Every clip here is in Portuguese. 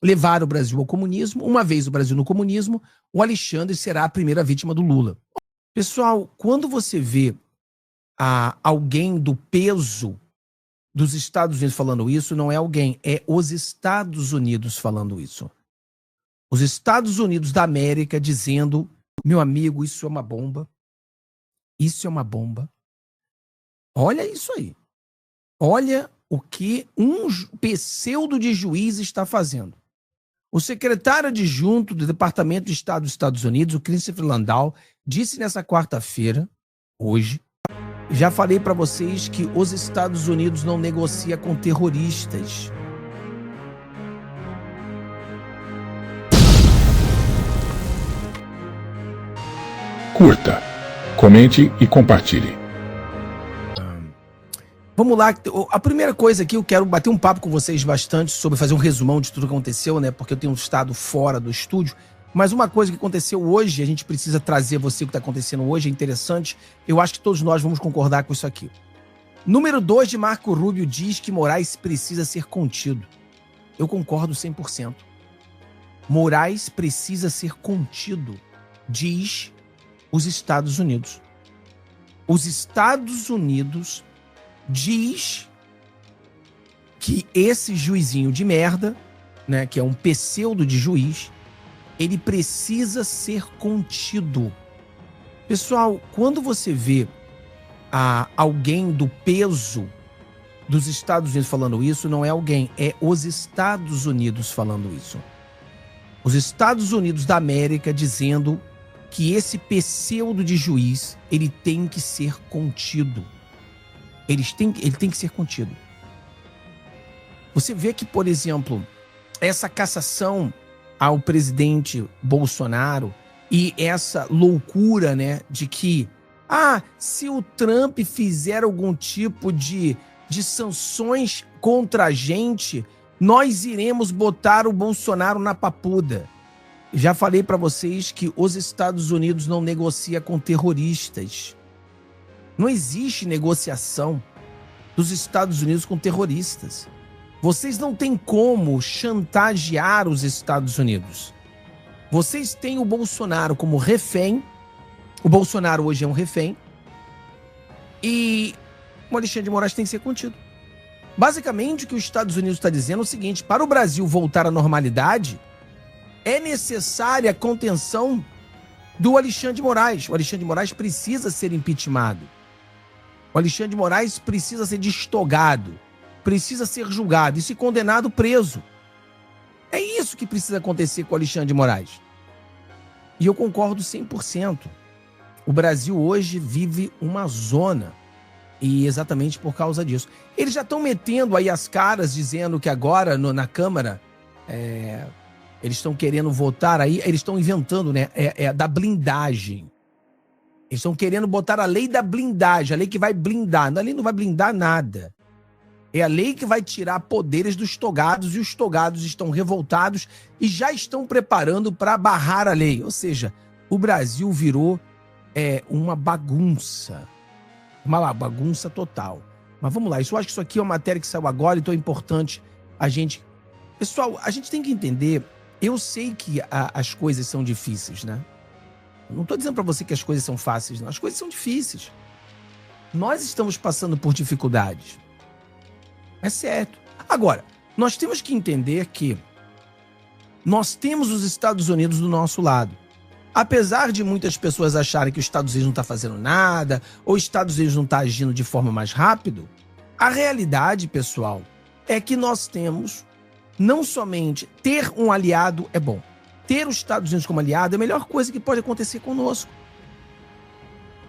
levar o Brasil ao comunismo. Uma vez o Brasil no comunismo, o Alexandre será a primeira vítima do Lula. Pessoal, quando você vê alguém do peso dos Estados Unidos falando isso, não é alguém, é os Estados Unidos falando isso. Os Estados Unidos da América dizendo, meu amigo, isso é uma bomba. Isso é uma bomba. Olha isso aí. Olha o que um pseudo de juiz está fazendo. O secretário adjunto do Departamento de Estado dos Estados Unidos, o Christopher Landau, disse nessa quarta-feira, hoje, já falei para vocês que os Estados Unidos não negocia com terroristas. Curta, comente e compartilhe. Vamos lá, a primeira coisa aqui, eu quero bater um papo com vocês bastante sobre fazer um resumão de tudo que aconteceu, né? Porque eu tenho estado fora do estúdio. Mas uma coisa que aconteceu hoje, a gente precisa trazer você o que está acontecendo hoje, é interessante. Eu acho que todos nós vamos concordar com isso aqui. Número 2 de Marco Rubio diz que Moraes precisa ser contido. Eu concordo 100%. Moraes precisa ser contido, diz os Estados Unidos. Os Estados Unidos diz que esse juizinho de merda, né, que é um pseudo de juiz, ele precisa ser contido. Pessoal, quando você vê alguém do peso dos Estados Unidos falando isso, não é alguém, é os Estados Unidos falando isso. Os Estados Unidos da América dizendo que esse pseudo de juiz, ele tem que ser contido. Ele tem que ser contido. Você vê que, por exemplo, essa cassação ao presidente Bolsonaro e essa loucura, né, de que, se o Trump fizer algum tipo de sanções contra a gente, nós iremos botar o Bolsonaro na papuda. Já falei para vocês que os Estados Unidos não negocia com terroristas. Não existe negociação dos Estados Unidos com terroristas. Vocês não têm como chantagear os Estados Unidos. Vocês têm o Bolsonaro como refém. O Bolsonaro hoje é um refém. E o Alexandre de Moraes tem que ser contido. Basicamente, o que os Estados Unidos está dizendo é o seguinte: para o Brasil voltar à normalidade, é necessária a contenção do Alexandre de Moraes. O Alexandre de Moraes precisa ser impeachmentado. O Alexandre de Moraes precisa ser destogado, precisa ser julgado e, se condenado, preso. É isso que precisa acontecer com o Alexandre de Moraes. E eu concordo 100%. O Brasil hoje vive uma zona, e exatamente por causa disso. Eles já estão metendo aí as caras, dizendo que agora na Câmara, eles estão querendo votar aí, eles estão inventando, né, da blindagem. Eles estão querendo botar a lei da blindagem, a lei que vai blindar. A lei não vai blindar nada. É a lei que vai tirar poderes dos togados, e os togados estão revoltados e já estão preparando para barrar a lei. Ou seja, o Brasil virou uma bagunça. Uma bagunça total. Mas vamos lá, eu acho que isso aqui é uma matéria que saiu agora, então é importante a gente... Pessoal, a gente tem que entender, eu sei que as coisas são difíceis, né? Não estou dizendo para você que as coisas são fáceis, não. As coisas são difíceis. Nós estamos passando por dificuldades. É certo. Agora, nós temos que entender que nós temos os Estados Unidos do nosso lado. Apesar de muitas pessoas acharem que os Estados Unidos não está fazendo nada, ou os Estados Unidos não está agindo de forma mais rápida, a realidade, pessoal, é que nós temos, não somente ter um aliado é bom. Ter os Estados Unidos como aliado é a melhor coisa que pode acontecer conosco.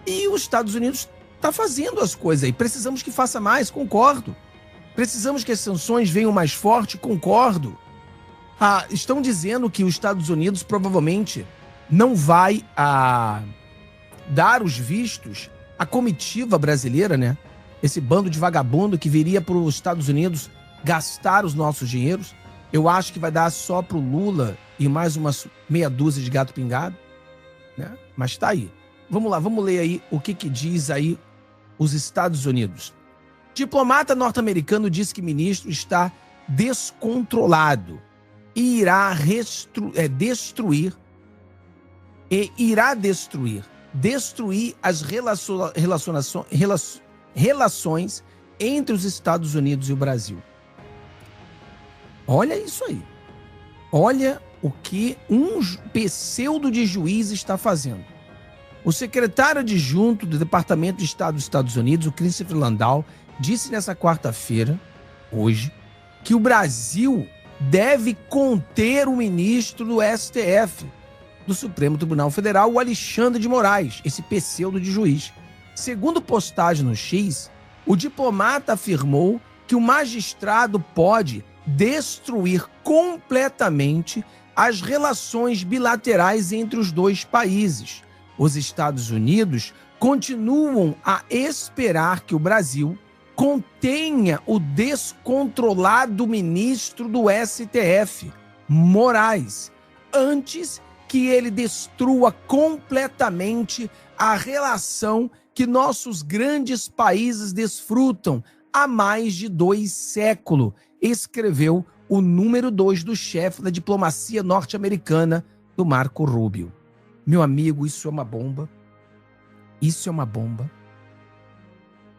E os Estados Unidos está fazendo as coisas aí. Precisamos que faça mais, concordo. Precisamos que as sanções venham mais forte, concordo. Estão dizendo que os Estados Unidos provavelmente não vai dar os vistos à comitiva brasileira, né? Esse bando de vagabundo que viria para os Estados Unidos gastar os nossos dinheiros. Eu acho que vai dar só para o Lula e mais umas meia dúzia de gato pingado, né? Mas tá aí. Vamos lá, vamos ler aí o que diz aí os Estados Unidos. Diplomata norte-americano diz que ministro está descontrolado. e irá destruir as relações entre os Estados Unidos e o Brasil. Olha isso aí. Olha o que um pseudo de juiz está fazendo. O secretário adjunto do Departamento de Estado dos Estados Unidos, o Christopher Landau, disse nessa quarta-feira, hoje, que o Brasil deve conter o ministro do STF, do Supremo Tribunal Federal, o Alexandre de Moraes, esse pseudo de juiz. Segundo postagem no X, o diplomata afirmou que o magistrado pode destruir completamente as relações bilaterais entre os dois países. Os Estados Unidos continuam a esperar que o Brasil contenha o descontrolado ministro do STF, Moraes, antes que ele destrua completamente a relação que nossos grandes países desfrutam há mais de 2 séculos, escreveu o número 2 do chefe da diplomacia norte-americana, do Marco Rubio. Meu amigo, isso é uma bomba. Isso é uma bomba.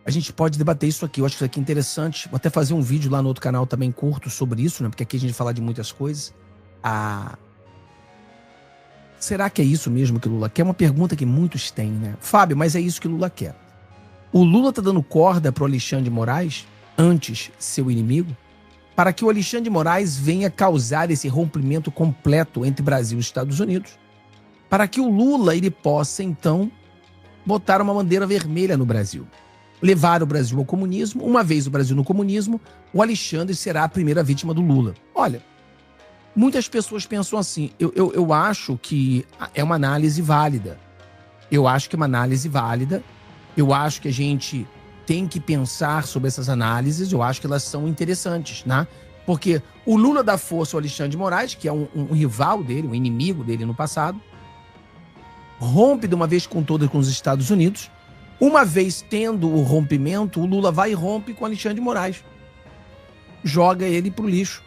A gente pode debater isso aqui, eu acho que isso aqui é interessante. Vou até fazer um vídeo lá no outro canal também curto sobre isso, né? Porque aqui a gente fala de muitas coisas. Será que é isso mesmo que o Lula quer? É uma pergunta que muitos têm, né? Fábio, mas é isso que o Lula quer. O Lula tá dando corda para o Alexandre de Moraes, antes seu inimigo, para que o Alexandre de Moraes venha causar esse rompimento completo entre Brasil e Estados Unidos, para que o Lula ele possa, então, botar uma bandeira vermelha no Brasil. Levar o Brasil ao comunismo. Uma vez o Brasil no comunismo, o Alexandre será a primeira vítima do Lula. Olha, muitas pessoas pensam assim, eu acho que é uma análise válida. Eu acho que é uma análise válida. Eu acho que a gente tem que pensar sobre essas análises. Eu acho que elas são interessantes, né? Porque o Lula dá força ao Alexandre de Moraes, que é um rival dele, um inimigo dele no passado, rompe de uma vez com todas com os Estados Unidos. Uma vez tendo o rompimento, o Lula vai e rompe com o Alexandre de Moraes. Joga ele pro lixo.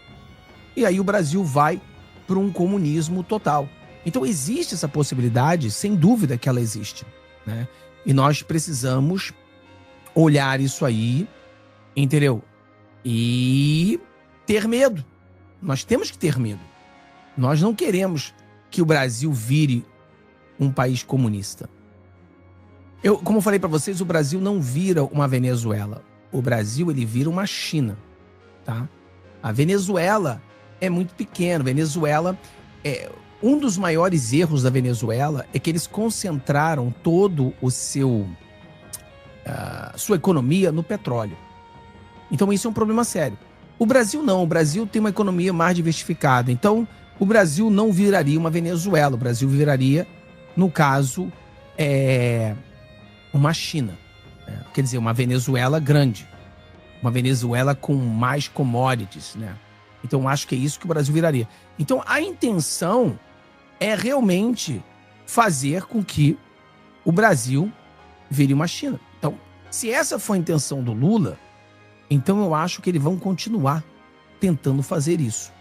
E aí o Brasil vai para um comunismo total. Então existe essa possibilidade, sem dúvida que ela existe, né? E nós precisamos olhar isso aí, entendeu? E ter medo. Nós temos que ter medo. Nós não queremos que o Brasil vire um país comunista. Como eu falei para vocês, o Brasil não vira uma Venezuela. O Brasil, ele vira uma China, tá? A Venezuela é muito pequena. Venezuela um dos maiores erros da Venezuela é que eles concentraram todo o sua economia no petróleo. Então isso é um problema sério. O Brasil não. O Brasil tem uma economia mais diversificada. Então o Brasil não viraria uma Venezuela. O Brasil viraria, no caso, uma China. Quer dizer, uma Venezuela grande. Uma Venezuela com mais commodities, né? Então, acho que é isso que o Brasil viraria. Então, a intenção é realmente fazer com que o Brasil vire uma China. Então, se essa for a intenção do Lula, então eu acho que eles vão continuar tentando fazer isso.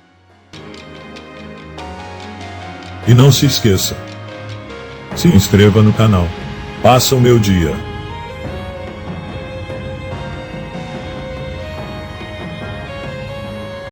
E não se esqueça, se inscreva no canal. Passa o meu dia.